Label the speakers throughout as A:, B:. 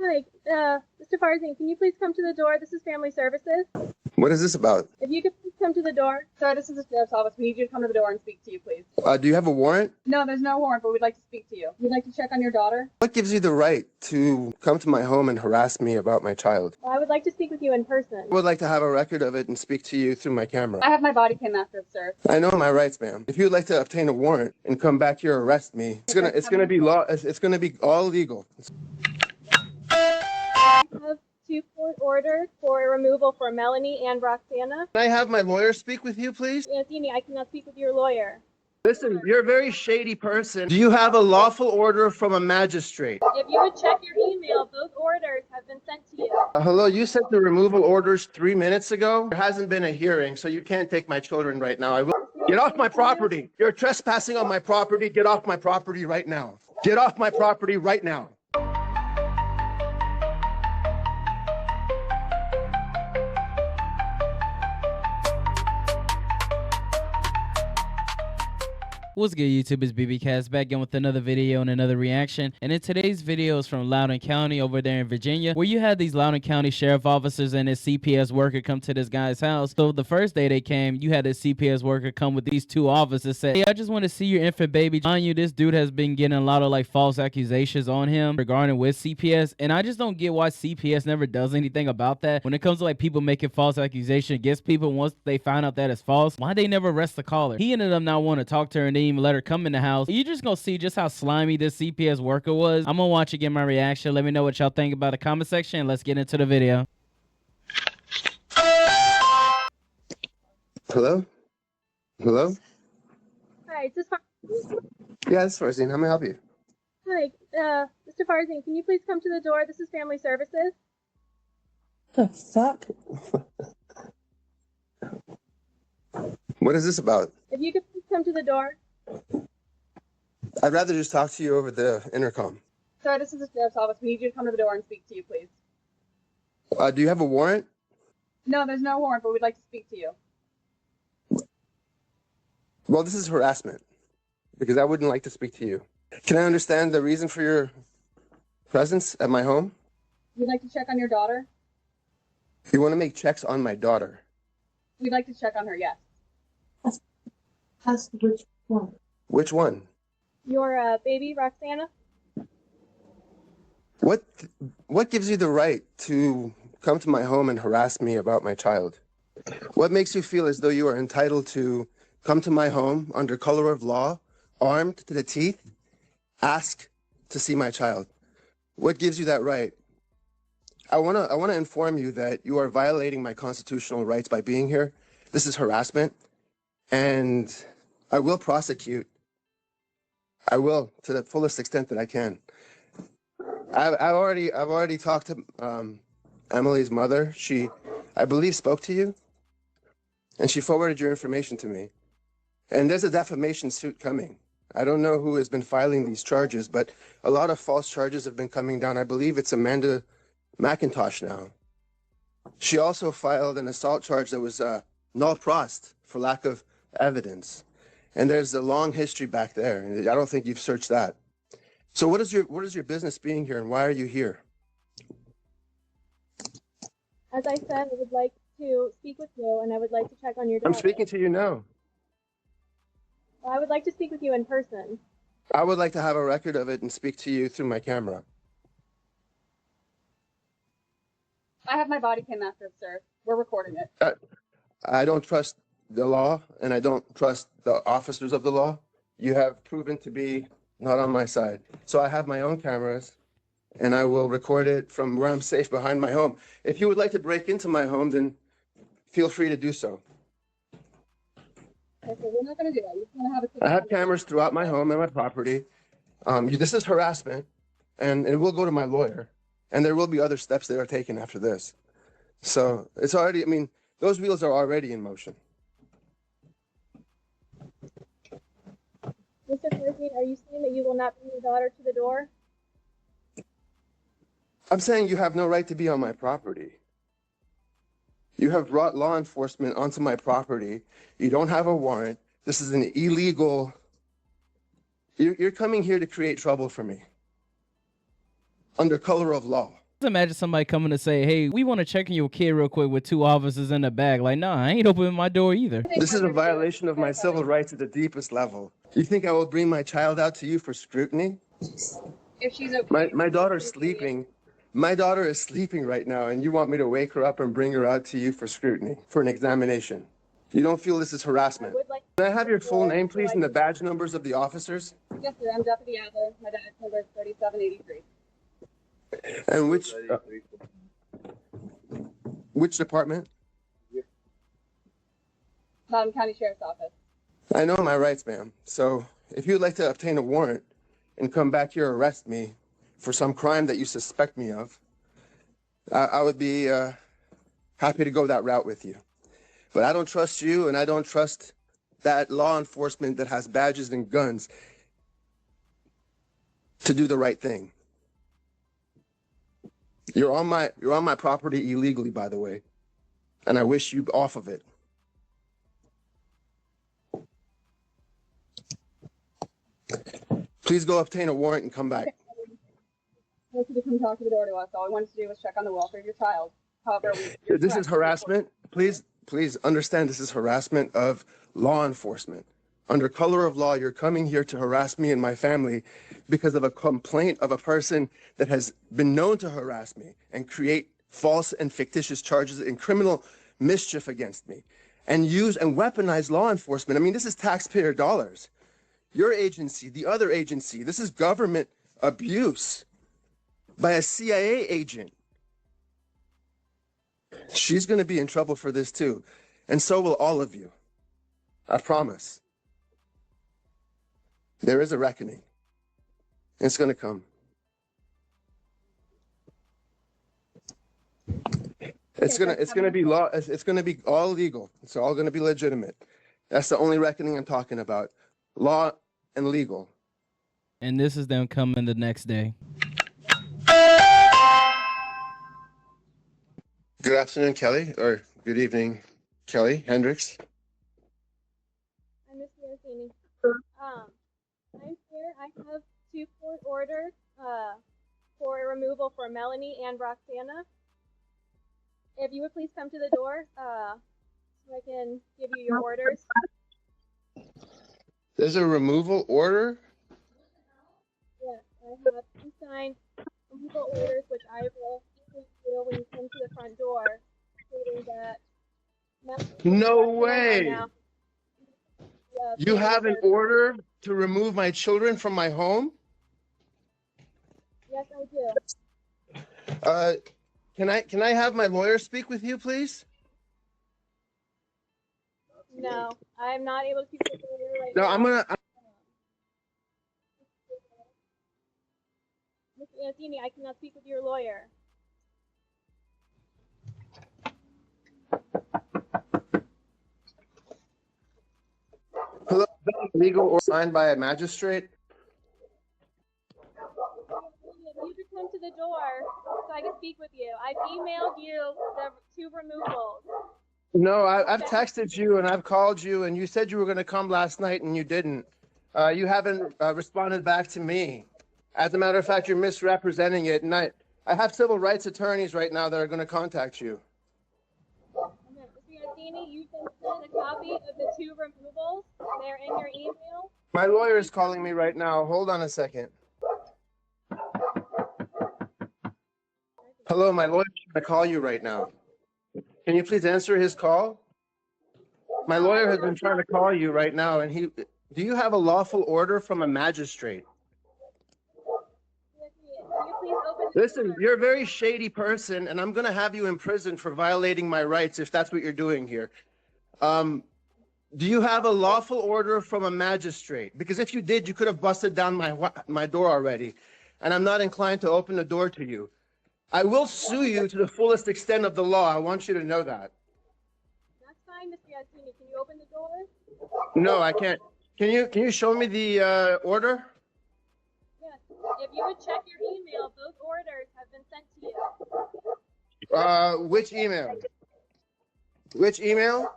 A: Hi, Mr. Farzin, can you please come to the door? This is Family Services.
B: What is this about?
A: If you could please come to the door. Sir, this is the sheriff's office. We need you to come to the door and speak to you, please.
B: Do you have a warrant?
A: No, there's no warrant, but we'd like to speak to you. We'd like to check on your daughter.
B: What gives you the right to come to my home and harass me about my child?
A: I would like to speak with you in person.
B: I would like to have a record of it and speak to you through my camera.
A: I have my body cam after it, sir.
B: I know my rights, ma'am. If you'd like to obtain a warrant and come back here arrest me, it's gonna be all legal.
A: I have 2 court orders for removal for Melanie and Roxana.
B: Can I have my lawyer speak with you, please?
A: Yes, Amy, I cannot speak with your lawyer.
B: Listen, you're a very shady person. Do you have a lawful order from a magistrate?
A: If you would check your email, those orders have been sent to you.
B: Hello, you sent the removal orders 3 minutes ago? There hasn't been a hearing, so you can't take my children right now. Get off my property. You're trespassing on my property. Get off my property right now. Get off my property right now.
C: What's good, YouTube? It's BBcast back again with another video and another reaction. And in today's video is from Loudoun County over there in Virginia, where you had these Loudoun County sheriff officers and his CPS worker come to this guy's house. So the first day they came, you had a CPS worker come with these 2 officers, say, "Hey, I just want to see your infant baby." Mind you, this dude has been getting a lot of like false accusations on him regarding with CPS, and I just don't get why CPS never does anything about that. When it comes to like people making false accusations against people, once they find out that it's false, why they never arrest the caller? He ended up not wanting to talk to her and didn't even let her come in the house. You're just gonna see just how slimy this CPS worker was. I'm gonna watch it, get my reaction. Let me know what y'all think about the comment section, and let's get into the video.
B: Hello? Hello?
A: Hi, is this
B: Yeah, this is Farzin. How may I help you?
A: Hi, Mr. Farzin, can you please come to the door? This is Family Services.
B: The fuck? What is this about?
A: If you could please come to the door.
B: I'd rather just talk to you over the intercom.
A: Sir, this is the sheriff's office. We need you to come to the door and speak to you, please.
B: Do you have a warrant?
A: No, there's no warrant, but we'd like to speak to you.
B: Well, this is harassment, because I wouldn't like to speak to you. Can I understand the reason for your presence at my home?
A: We'd like to check on your daughter.
B: You want to make checks on my daughter?
A: We'd like to check on her, yes.
D: Which one?
B: Which one?
A: Your baby, Roxana?
B: What gives you the right to come to my home and harass me about my child? What makes you feel as though you are entitled to come to my home under color of law, armed to the teeth, ask to see my child? What gives you that right? I want to inform you that you are violating my constitutional rights by being here. This is harassment, and I will prosecute. I will, to the fullest extent that I can. I've already talked to Emily's mother. She, I believe, spoke to you, and she forwarded your information to me. And there's a defamation suit coming. I don't know who has been filing these charges, but a lot of false charges have been coming down. I believe it's Amanda McIntosh now. She also filed an assault charge that was null prost for lack of evidence. And there's a long history back there, and I don't think you've searched that. So what is your business being here, and why are you here?
A: As I said, I would like to speak with you, and I would like to check on your daughter.
B: I'm speaking to you now.
A: I would like to speak with you in person.
B: I would like to have a record of it and speak to you through my camera.
A: I have my body cam after it, sir. We're recording it.
B: I don't trust the law, and I don't trust the officers of the law. You have proven to be not on my side. So I have my own cameras, and I will record it from where I'm safe behind my home. If you would like to break into my home, then feel free to do so.
A: Okay, so we're not going to do that. You're going to have a
B: I have cameras throughout my home and my property. This is harassment, and it will go to my lawyer, and there will be other steps that are taken after this. So it's already, I mean, those wheels are already in motion.
A: Mr. Farzin, are you saying that you will not bring your daughter to the door?
B: I'm saying you have no right to be on my property. You have brought law enforcement onto my property. You don't have a warrant. This is an illegal. You're coming here to create trouble for me under color of law.
C: Just imagine somebody coming to say, hey, we want to check on your kid real quick with 2 officers in the back. Like, nah, I ain't opening my door either.
B: This is a violation of my civil rights at the deepest level. You think I will bring my child out to you for scrutiny?
A: If she's okay.
B: My daughter's sleeping. My daughter is sleeping right now, and you want me to wake her up and bring her out to you for scrutiny, for an examination. You don't feel this is harassment? Can I have your full name, please, and the badge numbers of the officers?
A: Yes, sir. I'm Deputy Adler. My dad's number is 3783.
B: And which department?
A: Loudoun County Sheriff's Office.
B: I know my rights, ma'am. So if you'd like to obtain a warrant and come back here and arrest me for some crime that you suspect me of, I would be happy to go that route with you. But I don't trust you, and I don't trust that law enforcement that has badges and guns to do the right thing. You're on my property illegally, by the way, and I wish you off of it. Please go obtain a warrant and come back.
A: I want you to come talk to the door to us. All I wanted to do was check on the welfare of your child. However,
B: This is harassment. Please understand this is harassment of law enforcement. Under color of law, you're coming here to harass me and my family because of a complaint of a person that has been known to harass me and create false and fictitious charges and criminal mischief against me and use and weaponize law enforcement. I mean, this is taxpayer dollars. Your agency, the other agency, this is government abuse by a CIA agent. She's going to be in trouble for this too. And so will all of you. I promise. There is a reckoning. It's going to come. It's going to be law. It's going to be all legal. It's all going to be legitimate. That's the only reckoning I'm talking about. Law and legal.
C: And this is them coming the next day.
B: Good afternoon, Kelly, or good evening, Kelly Hendricks.
A: I'm Miss Mancini. I'm here. I have 2 court orders for removal for Melanie and Roxana. If you would please come to the door so I can give you your orders.
B: There's a removal order?
A: Yes, I have 2 signed removal orders, which I will do when you come to the front door, stating that
B: No way! You have an order to remove my children from my home?
A: Yes, I do.
B: Can I have my lawyer speak with you, please?
A: No, I'm not able to speak with you right
B: No,
A: now.
B: I'm
A: Ms. Mancini, I cannot speak with your lawyer.
B: Hello, legal or signed by a magistrate?
A: You could come to the door so I can speak with you. I've emailed you the 2 removals.
B: No, I've texted you and I've called you and you said you were going to come last night and you didn't. You haven't responded back to me. As a matter of fact, you're misrepresenting it. And I have civil rights attorneys right now that are going to contact you.
A: Ms. Mancini, you've been sent a copy of the 2 removals. They're in your email.
B: My lawyer is calling me right now. Hold on a second. Hello, my lawyer's trying to call you right now. Can you please answer his call? My lawyer has been trying to call you right now, and do you have a lawful order from a magistrate?
A: Can you please open the
B: Listen,
A: door?
B: you're a very shady person, and I'm going to have you in prison for violating my rights if that's what you're doing here. Do you have a lawful order from a magistrate? Because if you did, you could have busted down my door already, and I'm not inclined to open the door to you. I will sue you to the fullest extent of the law. I want you to know that.
A: That's fine, Mr. Yassini. Can you open the door?
B: No, I can't. Can you show me the order?
A: Yes. If you would check your email, those orders have been sent to you.
B: Which email? Which email?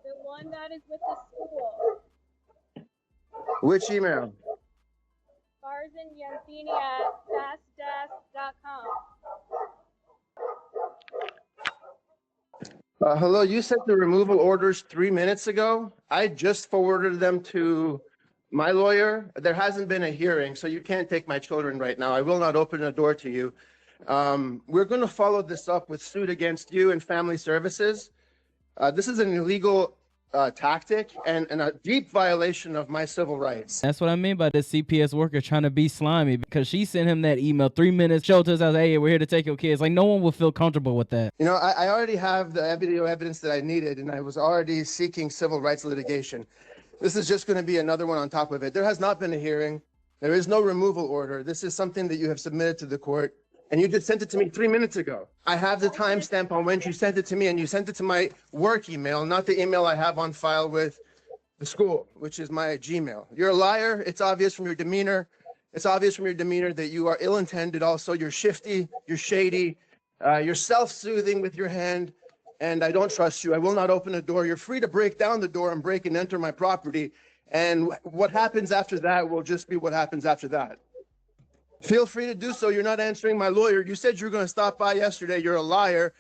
A: The one that is with the school.
B: Which email?
A: Barzan Yassini at fastdesk.com.
B: Hello, you sent the removal orders 3 minutes ago. I just forwarded them to my lawyer. There hasn't been a hearing, so you can't take my children right now. I will not open the door to you. We're going to follow this up with suit against you and family services. This is an illegal tactic and a deep violation of my civil rights.
C: That's what I mean by the CPS worker trying to be slimy, because she sent him that email 3 minutes, showed to us, hey, we're here to take your kids. Like, no one will feel comfortable with that.
B: You know, I already have the video evidence that I needed, and I was already seeking civil rights litigation. This is just going to be another one on top of it. There has not been a hearing. There is no removal order. This is something that you have submitted to the court, and you just sent it to me 3 minutes ago. I have the timestamp on when you sent it to me, and you sent it to my work email, not the email I have on file with the school, which is my Gmail. You're a liar. It's obvious from your demeanor. It's obvious from your demeanor that you are ill-intended. Also, you're shifty, you're shady, you're self-soothing with your hand, and I don't trust you. I will not open the door. You're free to break down the door and break and enter my property, and what happens after that will just be what happens after that. Feel free to do so. You're not answering my lawyer. You said you were going to stop by yesterday. You're a liar.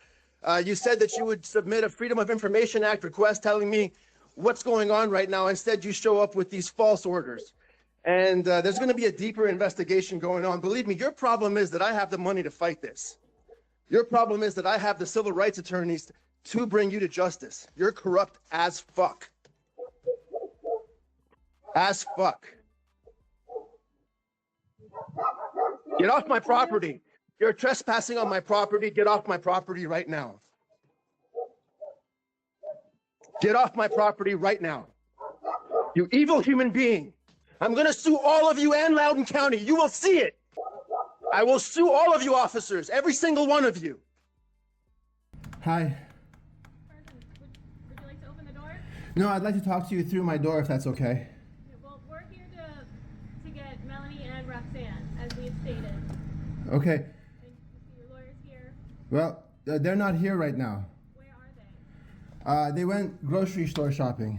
B: You said that you would submit a Freedom of Information Act request telling me what's going on right now. Instead, you show up with these false orders. And there's going to be a deeper investigation going on. Believe me, your problem is that I have the money to fight this. Your problem is that I have the civil rights attorneys to bring you to justice. You're corrupt as fuck. As fuck. Get off my property. You're trespassing on my property. Get off my property right now. Get off my property right now. You evil human being. I'm going to sue all of you and Loudoun County. You will see it. I will sue all of you officers, every single one of you. Hi.
A: Would you like to open the door?
B: No, I'd like to talk to you through my door if that's okay.
A: Yeah, well, we're here to get Melanie and Roxanne, as we've stated.
B: Okay.
A: And you see your lawyer's here.
B: Well, they're not here right now.
A: Where are they?
B: They went grocery store shopping.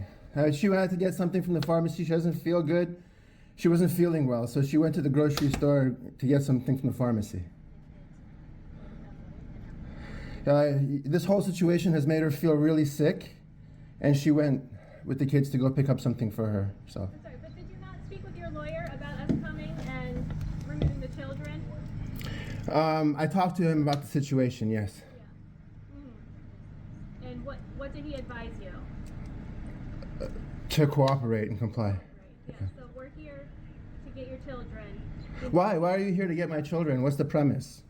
B: She went to get something from the pharmacy. She doesn't feel good. She wasn't feeling well, so she went to the grocery store to get something from the pharmacy. This whole situation has made her feel really sick, and she went with the kids to go pick up something for her. So.
A: I'm sorry, but did you not speak with your lawyer about us coming and removing the children?
B: I talked to him about the situation, yes.
A: Yeah. And what did he advise you?
B: To cooperate and comply.
A: Right. Yeah. So we're here to get your children.
B: Why? Why are you here to get my children? What's the premise?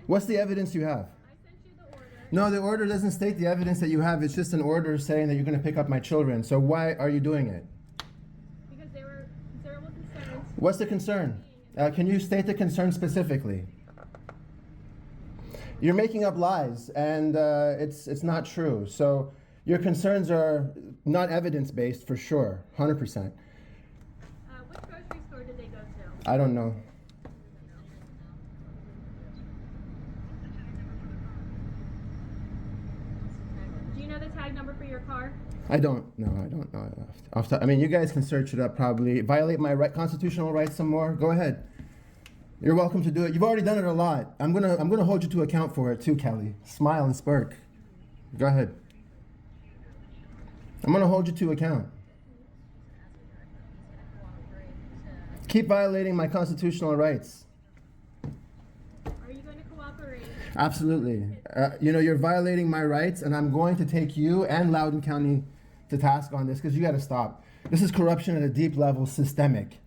B: What's the evidence you have?
A: I sent you the order.
B: No, the order doesn't state the evidence that you have. It's just an order saying that you're going to pick up my children. So why are you doing it?
A: Because there were considerable concerns.
B: What's the concern? Can you state the concern specifically? You're making up lies, and it's not true. So your concerns are not evidence-based for sure, 100%.
A: Which grocery store did they go to?
B: I don't know.
A: Do you know the tag number for your car?
B: I don't know. I mean, you guys can search it up probably. Violate my constitutional rights some more? Go ahead. You're welcome to do it. You've already done it a lot. I'm gonna hold you to account for it too, Kelly. Smile and smirk. Go ahead. I'm gonna hold you to account. Keep violating my constitutional rights.
A: Are you going to cooperate?
B: Absolutely. You're violating my rights, and I'm going to take you and Loudoun County to task on this because you got to stop. This is corruption at a deep level, systemic.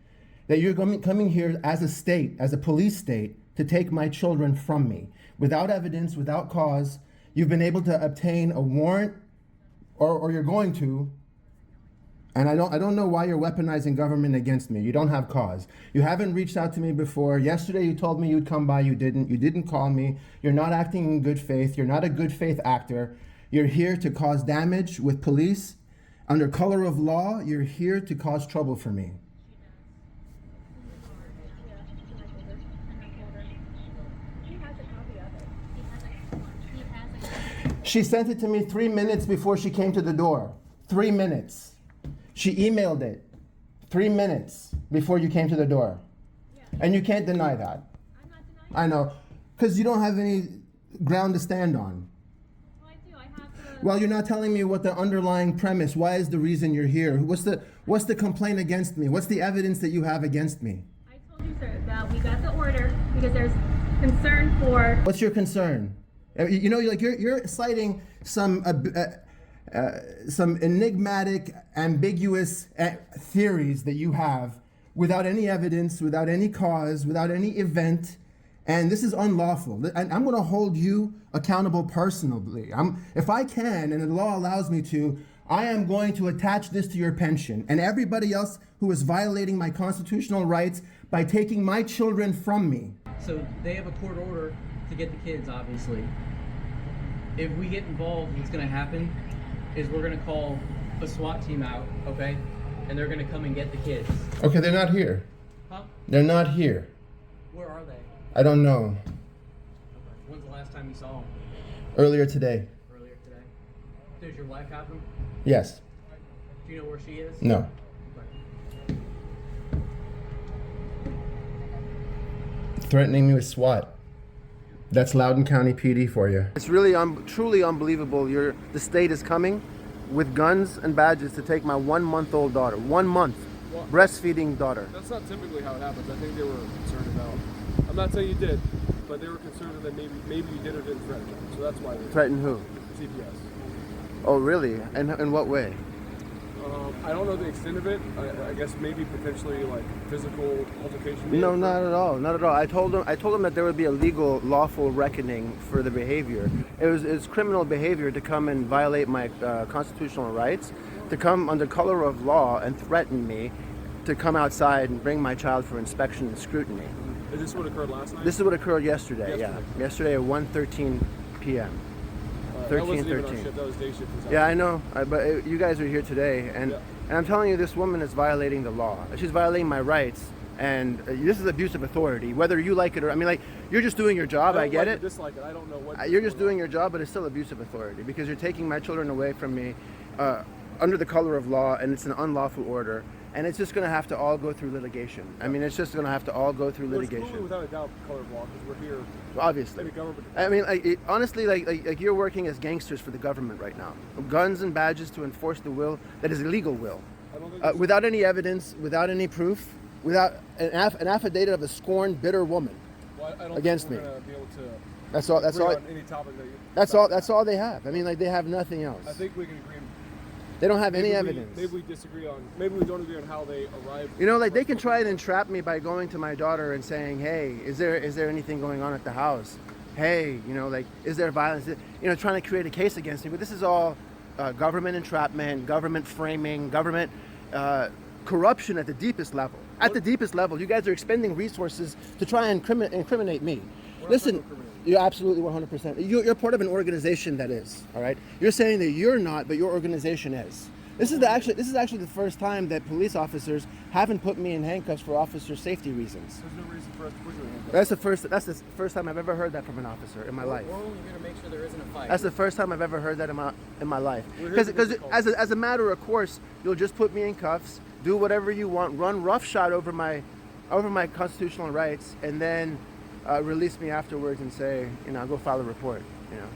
B: That you're coming here as a state, as a police state, to take my children from me without evidence, without cause. You've been able to obtain a warrant, or you're going to. And I don't know why you're weaponizing government against me. You don't have cause. You haven't reached out to me before. Yesterday you told me you'd come by. You didn't. You didn't call me. You're not acting in good faith. You're not a good faith actor. You're here to cause damage with police. Under color of law, you're here to cause trouble for me. She sent it to me 3 minutes before she came to the door. 3 minutes. She emailed it 3 minutes before you came to the door.
A: Yeah.
B: And you can't deny that.
A: I'm not denying.
B: I know. Because you don't have any ground to stand on.
A: Well, I do. I have
B: Well, you're not telling me what the underlying premise. Why is the reason you're here? What's the complaint against me? What's the evidence that you have against me?
A: I told you, sir, that we got the order because there's concern for.
B: What's your concern? You know, you're citing some enigmatic, ambiguous theories that you have without any evidence, without any cause, without any event, and this is unlawful. And I'm going to hold you accountable personally. If I can, and the law allows me to, I am going to attach this to your pension and everybody else who is violating my constitutional rights by taking my children from me.
D: So they have a court order to get the kids, obviously. If we get involved, what's going to happen is we're going to call a SWAT team out, okay? And they're going to come and get the kids.
B: Okay, they're not here.
D: Huh?
B: They're not here.
D: Where are they?
B: I don't know.
D: Okay. When's the last time you saw them?
B: Earlier today.
D: Earlier today. Does your wife have them?
B: Yes.
D: Do you know where she is?
B: No.
D: Okay.
B: Threatening me with SWAT. That's Loudoun County PD for you. It's really truly unbelievable. The state is coming with guns and badges to take my 1-month-old daughter. 1 month.
E: Well,
B: Breastfeeding daughter.
E: That's not typically how it happens. I think they were concerned about. I'm not saying you did, but they were concerned that maybe you did or didn't threaten them. So that's why they
B: Threaten who?
E: CPS.
B: Oh, really? And in what way?
E: I don't know the extent of it. I guess maybe potentially like physical altercation.
B: No, not at all. Not at all. I told them that there would be a legal, lawful reckoning for the behavior. It's criminal behavior to come and violate my constitutional rights, to come under color of law and threaten me, to come outside and bring my child for inspection and scrutiny.
E: Is this what occurred last night?
B: This is what occurred yesterday. Yeah, yesterday at 1:13 p.m.
E: That wasn't even our
B: 13:13.
E: shift. That was day shift.
B: Yeah, I know, but you guys are here today, and I'm telling you, this woman is violating the law. She's violating my rights, and this is abuse of authority, whether you like it or, I mean, like, you're just doing your job, I get it.
E: Dislike it. I don't know what.
B: You're just doing your job, but it's still abuse of authority, because you're taking my children away from me under the color of law, and it's an unlawful order, and it's just going to have to all go through litigation. I mean, it's just going to have to all go through litigation.
E: It's without a doubt color of law, because we're here.
B: Obviously.
E: Government.
B: I mean, honestly, like you're working as gangsters for the government right now. Guns and badges to enforce the will that is a legal will. Without any evidence, without any proof, without an affidavit of a scorned, bitter woman against me. That's all. That's all.
E: Any topic that you,
B: that's all they have. I mean, like, they have nothing else.
E: I think we can agree.
B: They don't have any evidence.
E: Maybe we disagree on. Maybe we don't agree on how they arrived.
B: You know, like, they can try and entrap me by going to my daughter and saying, "Hey, is there anything going on at the house? Hey, you know, like, is there violence?" You know, trying to create a case against me. But this is all government entrapment, government framing, government corruption at the deepest level. At the deepest level, you guys are expending resources to try and incriminate me. Listen, you're absolutely 100%. You're part of an organization that is, all right? You're saying that you're not, but your organization is. This is actually the first time that police officers haven't put me in handcuffs for officer safety reasons.
E: There's no reason for us to put you in handcuffs.
B: That's the first time I've ever heard that from an officer in my life.
D: We're only here to make sure there isn't a fight.
B: That's the first time I've ever heard that in my life. Because as a matter of course, you'll just put me in cuffs, do whatever you want, run roughshod over my constitutional rights, and then release me afterwards and say, you know, I'll go file a report, you know.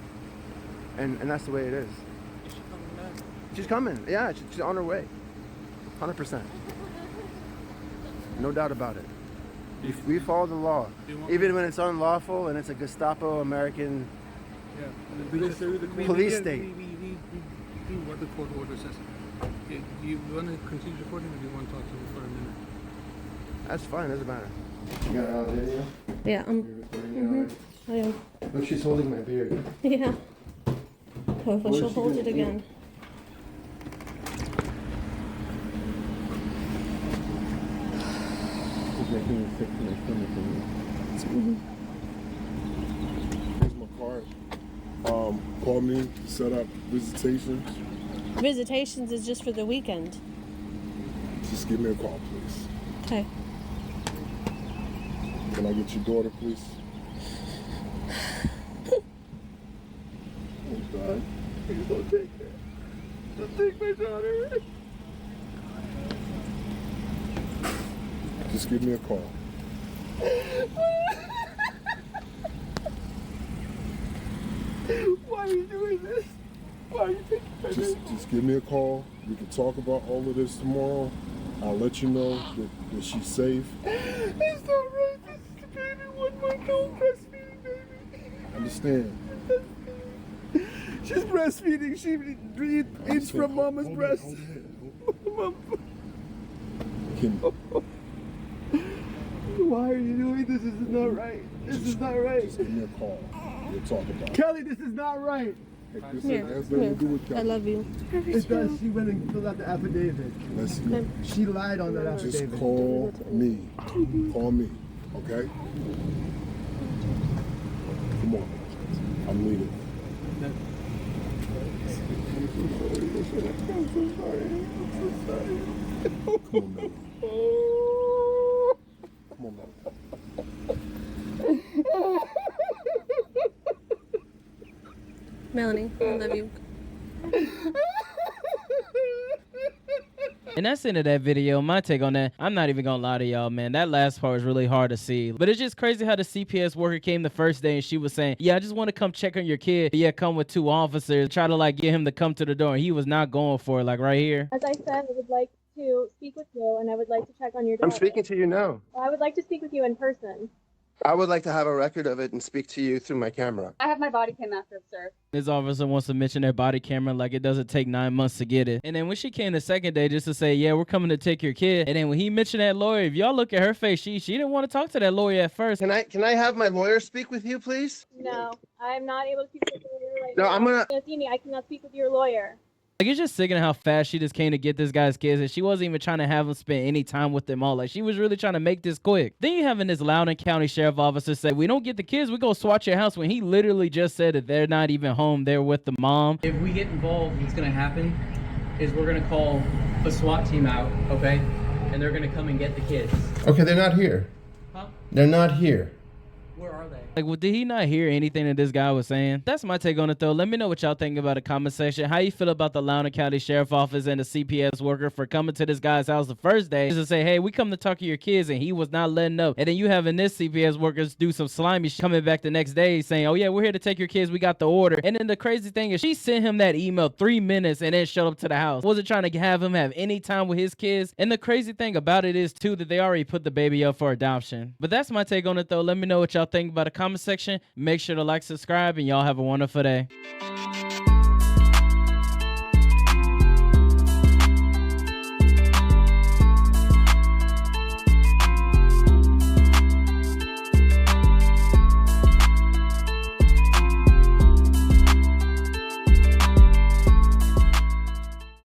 B: And that's the way it is.
D: Is she coming back?
B: She's coming. Yeah, she's on her way. 100%. No doubt about it. We follow the law. Even when it's unlawful and it's a Gestapo American police state.
F: We do what the court order says. Do you want to continue recording, or do you want to talk to me for a minute?
B: That's fine, doesn't matter. You got it on video?
G: Yeah, I am.
B: Look, she's holding my beard.
G: Yeah. Hopefully she'll hold it again.
E: She's making me sick to my stomach. Here's my card. Call me, set up visitations.
G: Visitations is just for the weekend.
E: Just give me a call, please.
G: Okay.
E: Can I get your daughter, please? Oh, God. Please don't take her. Don't take my daughter. Just give me a call.
B: Why are you doing this?
H: Just give me a call. We can talk about all of this tomorrow. I'll let you know that she's safe.
I: It's not right. This is the baby 1 month old breastfeeding baby.
H: I understand.
I: She's breastfeeding. She eats from mama's breast. Why are you doing this? This is not right. This is not right.
H: Just give me a call. We'll talk about it.
I: Kelly, this is not right.
H: This
G: Here,
H: has nothing to do with
G: I
H: Kelly.
G: love you.
I: It does. She went and filled out the affidavit.
H: Listen,
I: She lied on that
H: just
I: affidavit.
H: call me. Call me, okay? Come on. I'm leaving. Come on, Melanie. Come on, Melanie.
G: Melanie, I love you.
C: And that's the end of that video. My take on that, I'm not even gonna lie to y'all, man. That last part was really hard to see. But it's just crazy how the CPS worker came the first day and she was saying, yeah, I just want to come check on your kid. Yeah, come with 2 officers. Try to like get him to come to the door. And he was not going for it, like right here.
A: As I said, I would like to speak with you, and I would like to check on your daughter.
B: I'm speaking to you now.
A: I would like to speak with you in person.
B: I would like to have a record of it and speak to you through my camera.
A: I have my body cam after, sir.
C: This officer wants to mention their body camera like it doesn't take 9 months to get it. And then when she came the second day just to say, yeah, we're coming to take your kid. And then when he mentioned that lawyer, if y'all look at her face, she didn't want to talk to that lawyer at first.
B: Can I have my lawyer speak with you, please?
A: No, I'm not able to speak with your lawyer right
B: No,
A: now.
B: I'm gonna-
A: Yassini, I cannot speak with your lawyer.
C: Like, it's just sick of how fast she just came to get this guy's kids, and she wasn't even trying to have him spend any time with them all. Like, she was really trying to make this quick. Then you having this Loudoun County Sheriff officer say, we don't get the kids, we go SWAT your house, when he literally just said that they're not even home, they're with the mom.
D: If we get involved, what's gonna happen is we're gonna call a SWAT team out, okay? And they're gonna come and get the kids.
J: Okay, they're not here.
D: Huh?
J: They're not here.
D: Where are they?
C: Like, well, did he not hear anything that this guy was saying? That's my take on it, though. Let me know what y'all think about the comment section. How you feel about the Loudoun County Sheriff Office and the CPS worker for coming to this guy's house the first day just to say, hey, we come to talk to your kids, and he was not letting up. And then you having this CPS workers do some slimy shit, coming back the next day saying, oh, yeah, we're here to take your kids. We got the order. And then the crazy thing is she sent him that email 3 minutes and then showed up to the house. Wasn't trying to have him have any time with his kids. And the crazy thing about it is, too, that they already put the baby up for adoption. But that's my take on it, though. Let me know what y'all think about the comment section. Make sure to like, subscribe, and y'all have a wonderful day.